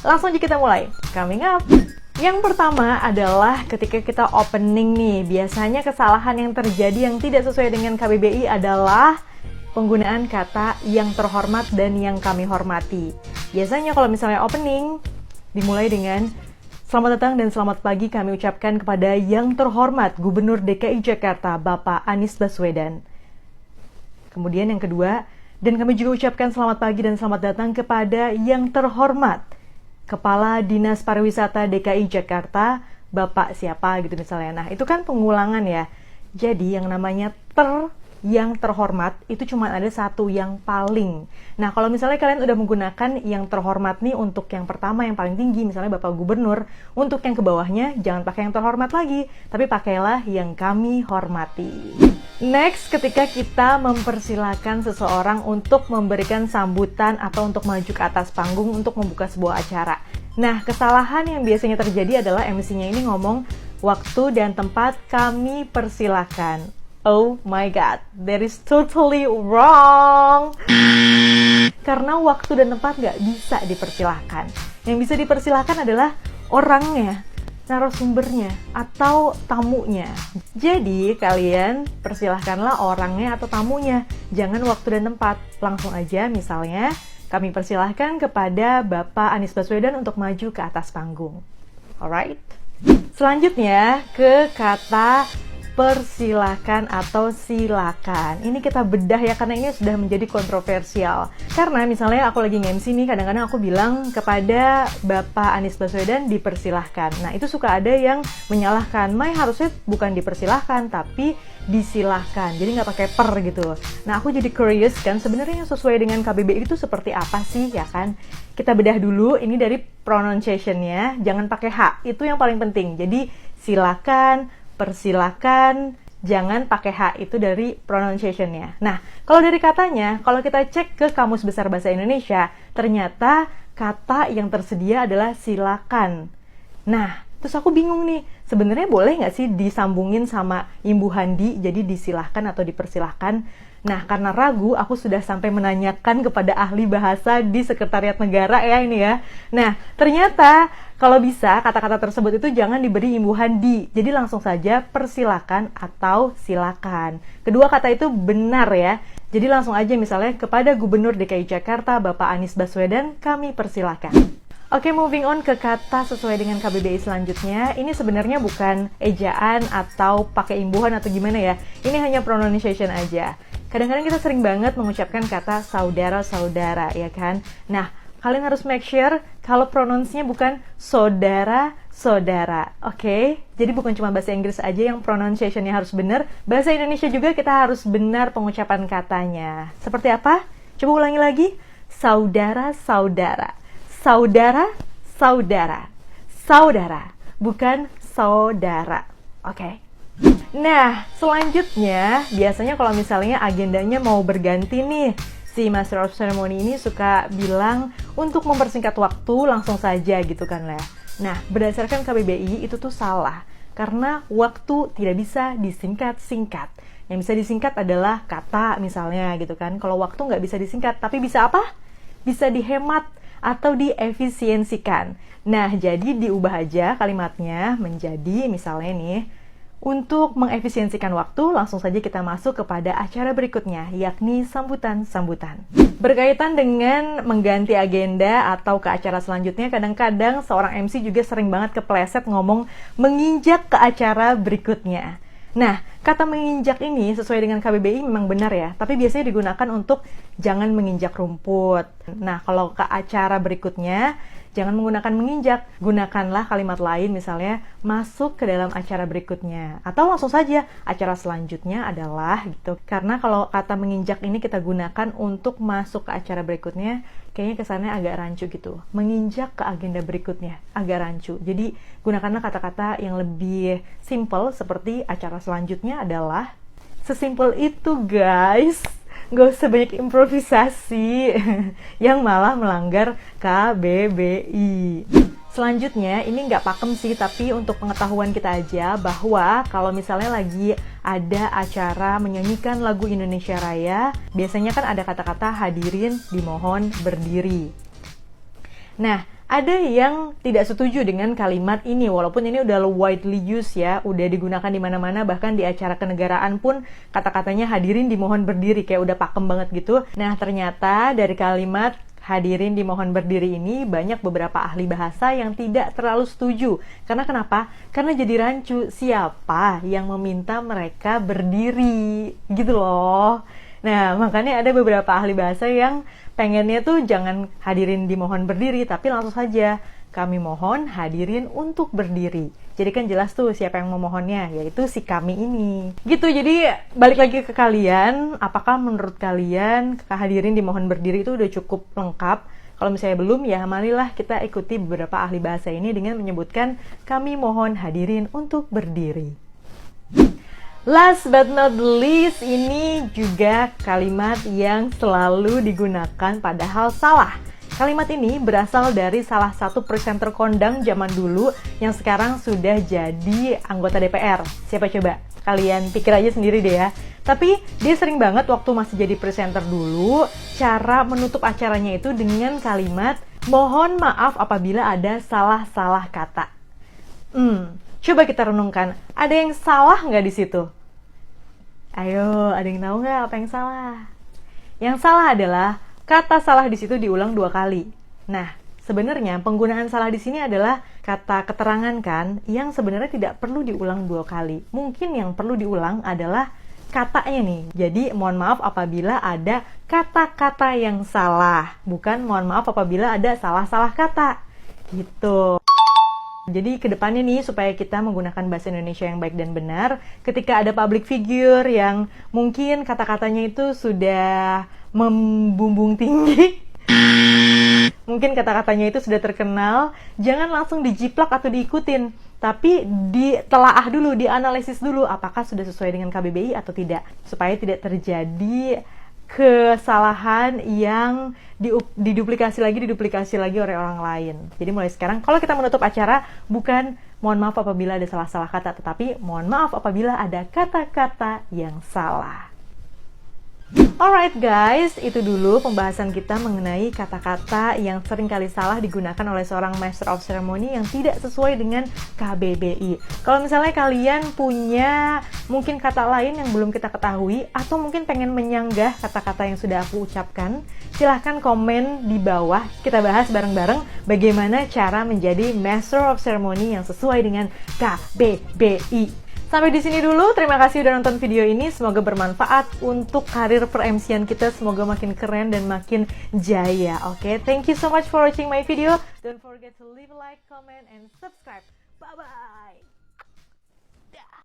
Langsung aja kita mulai. Coming up. Yang pertama adalah ketika kita opening nih, biasanya kesalahan yang terjadi yang tidak sesuai dengan KBBI adalah penggunaan kata yang terhormat dan yang kami hormati. Biasanya kalau misalnya opening, dimulai dengan selamat datang dan selamat pagi kami ucapkan kepada yang terhormat Gubernur DKI Jakarta, Bapak Anies Baswedan. Kemudian yang kedua, dan kami juga ucapkan selamat pagi dan selamat datang kepada yang terhormat Kepala Dinas Pariwisata DKI Jakarta, Bapak siapa gitu misalnya. Nah, itu kan pengulangan ya. Jadi yang namanya yang terhormat itu cuma ada satu yang paling. Nah, kalau misalnya kalian udah menggunakan yang terhormat nih untuk yang pertama yang paling tinggi, misalnya Bapak Gubernur, untuk yang ke bawahnya jangan pakai yang terhormat lagi, tapi pakailah yang kami hormati. Next, ketika kita mempersilahkan seseorang untuk memberikan sambutan atau untuk maju ke atas panggung untuk membuka sebuah acara. Nah, kesalahan yang biasanya terjadi adalah MC-nya ini ngomong waktu dan tempat kami persilahkan. Oh my god, that is totally wrong. Karena waktu dan tempat nggak bisa dipersilahkan. Yang bisa dipersilahkan adalah orangnya, narasumbernya, atau tamunya. Jadi kalian persilahkanlah orangnya atau tamunya. Jangan waktu dan tempat. Langsung aja misalnya, kami persilahkan kepada Bapak Anies Baswedan untuk maju ke atas panggung. Alright? Selanjutnya ke kata persilahkan atau silakan. Ini kita bedah ya, karena ini sudah menjadi kontroversial. Karena misalnya aku lagi nge-MC nih, kadang-kadang aku bilang kepada Bapak Anies Baswedan dipersilahkan. Nah, itu suka ada yang menyalahkan. Mai, harusnya bukan dipersilahkan, tapi disilahkan. Jadi nggak pakai per gitu. Nah, aku jadi curious kan, sebenarnya yang sesuai dengan KBBI itu seperti apa sih, ya kan? Kita bedah dulu, ini dari pronunciation-nya. Jangan pakai H, itu yang paling penting. Jadi, silakan, persilakan, jangan pakai H, itu dari pronunciation-nya. Nah, kalau dari katanya, kalau kita cek ke Kamus Besar Bahasa Indonesia, ternyata kata yang tersedia adalah silakan. Nah, terus aku bingung nih, sebenarnya boleh nggak sih disambungin sama imbuhan di, jadi disilahkan atau dipersilahkan? Nah, karena ragu, aku sudah sampai menanyakan kepada ahli bahasa di Sekretariat Negara ya ini ya. Nah, ternyata kalau bisa kata-kata tersebut itu jangan diberi imbuhan di. Jadi langsung saja persilakan atau silakan. Kedua kata itu benar ya. Jadi langsung aja misalnya kepada Gubernur DKI Jakarta Bapak Anies Baswedan kami persilakan. Oke, moving on ke kata sesuai dengan KBBI selanjutnya. Ini sebenarnya bukan ejaan atau pakai imbuhan atau gimana ya. Ini hanya pronunciation aja. Kadang-kadang kita sering banget mengucapkan kata saudara-saudara, ya kan? Nah, kalian harus make sure kalau pronunciasinya bukan saudara-saudara, oke? Jadi bukan cuma bahasa Inggris aja yang pronunciation-nya harus benar, bahasa Indonesia juga kita harus benar pengucapan katanya. Seperti apa? Coba ulangi lagi. Saudara-saudara. Saudara-saudara. Saudara, bukan saudara, oke? Nah, selanjutnya, biasanya kalau misalnya agendanya mau berganti nih, si Master of Ceremony ini suka bilang untuk mempersingkat waktu langsung saja gitu kan lah. Nah, berdasarkan KBBI itu tuh salah, karena waktu tidak bisa disingkat-singkat. Yang bisa disingkat adalah kata misalnya gitu kan. Kalau waktu nggak bisa disingkat, tapi bisa apa? Bisa dihemat atau diefisiensikan. Nah, jadi diubah aja kalimatnya menjadi misalnya nih, untuk mengefisiensikan waktu, langsung saja kita masuk kepada acara berikutnya, yakni sambutan-sambutan. Berkaitan dengan mengganti agenda atau ke acara selanjutnya, kadang-kadang seorang MC juga sering banget kepleset ngomong menginjak ke acara berikutnya. Nah, kata menginjak ini sesuai dengan KBBI memang benar ya, tapi biasanya digunakan untuk jangan menginjak rumput. Nah, kalau ke acara berikutnya, jangan menggunakan menginjak, gunakanlah kalimat lain misalnya masuk ke dalam acara berikutnya. Atau langsung saja, acara selanjutnya adalah gitu. Karena kalau kata menginjak ini kita gunakan untuk masuk ke acara berikutnya, kayaknya kesannya agak rancu gitu. Menginjak ke agenda berikutnya, agak rancu. Jadi gunakanlah kata-kata yang lebih simple seperti acara selanjutnya adalah. Sesimpel itu guys. Gak usah banyak improvisasi yang malah melanggar KBBI. Selanjutnya, ini nggak pakem sih, tapi untuk pengetahuan kita aja bahwa kalau misalnya lagi ada acara menyanyikan lagu Indonesia Raya, biasanya kan ada kata-kata hadirin dimohon berdiri. Nah, Ada yang tidak setuju dengan kalimat ini, walaupun ini udah widely used ya, udah digunakan di mana-mana, bahkan di acara kenegaraan pun kata-katanya hadirin dimohon berdiri, kayak udah pakem banget gitu. Nah, ternyata dari kalimat hadirin dimohon berdiri ini banyak beberapa ahli bahasa yang tidak terlalu setuju. Karena kenapa? Karena jadi rancu, siapa yang meminta mereka berdiri gitu loh. Nah, makanya ada beberapa ahli bahasa yang pengennya tuh jangan hadirin dimohon berdiri, tapi langsung saja kami mohon hadirin untuk berdiri. Jadi kan jelas tuh siapa yang memohonnya, yaitu si kami ini. Gitu, jadi balik lagi ke kalian, apakah menurut kalian hadirin dimohon berdiri itu udah cukup lengkap? Kalau misalnya belum, ya marilah kita ikuti beberapa ahli bahasa ini dengan menyebutkan kami mohon hadirin untuk berdiri. Last but not least, ini juga kalimat yang selalu digunakan padahal salah. Kalimat ini berasal dari salah satu presenter kondang zaman dulu yang sekarang sudah jadi anggota DPR. Siapa coba? Kalian pikir aja sendiri deh ya. Tapi dia sering banget waktu masih jadi presenter dulu, cara menutup acaranya itu dengan kalimat, mohon maaf apabila ada salah-salah kata. Coba kita renungkan, ada yang salah nggak di situ? Ayo, ada yang tahu nggak apa yang salah? Yang salah adalah kata salah di situ diulang 2 kali. Nah, sebenarnya penggunaan salah di sini adalah kata keterangan kan, yang sebenarnya tidak perlu diulang 2 kali. Mungkin yang perlu diulang adalah katanya nih. Jadi, mohon maaf apabila ada kata-kata yang salah. Bukan mohon maaf apabila ada salah-salah kata. Gitu. Jadi kedepannya nih, supaya kita menggunakan bahasa Indonesia yang baik dan benar, ketika ada public figure yang mungkin kata-katanya itu sudah membumbung tinggi, mungkin kata-katanya itu sudah terkenal, jangan langsung dijiplak atau diikutin, tapi ditelaah dulu, dianalisis dulu apakah sudah sesuai dengan KBBI atau tidak, supaya tidak terjadi kesalahan yang diduplikasi lagi oleh orang lain. Jadi mulai sekarang kalau kita menutup acara, bukan mohon maaf apabila ada salah-salah kata, tetapi mohon maaf apabila ada kata-kata yang salah. Alright guys, itu dulu pembahasan kita mengenai kata-kata yang sering kali salah digunakan oleh seorang Master of Ceremony yang tidak sesuai dengan KBBI. Kalau misalnya kalian punya mungkin kata lain yang belum kita ketahui, atau mungkin pengen menyanggah kata-kata yang sudah aku ucapkan, silahkan komen di bawah, kita bahas bareng-bareng bagaimana cara menjadi Master of Ceremony yang sesuai dengan KBBI. Sampai di sini dulu, terima kasih udah nonton video ini, semoga bermanfaat untuk karir per-MC-an kita, semoga makin keren dan makin jaya, oke? Thank you so much for watching my video, don't forget to leave a like, comment, and subscribe, bye-bye!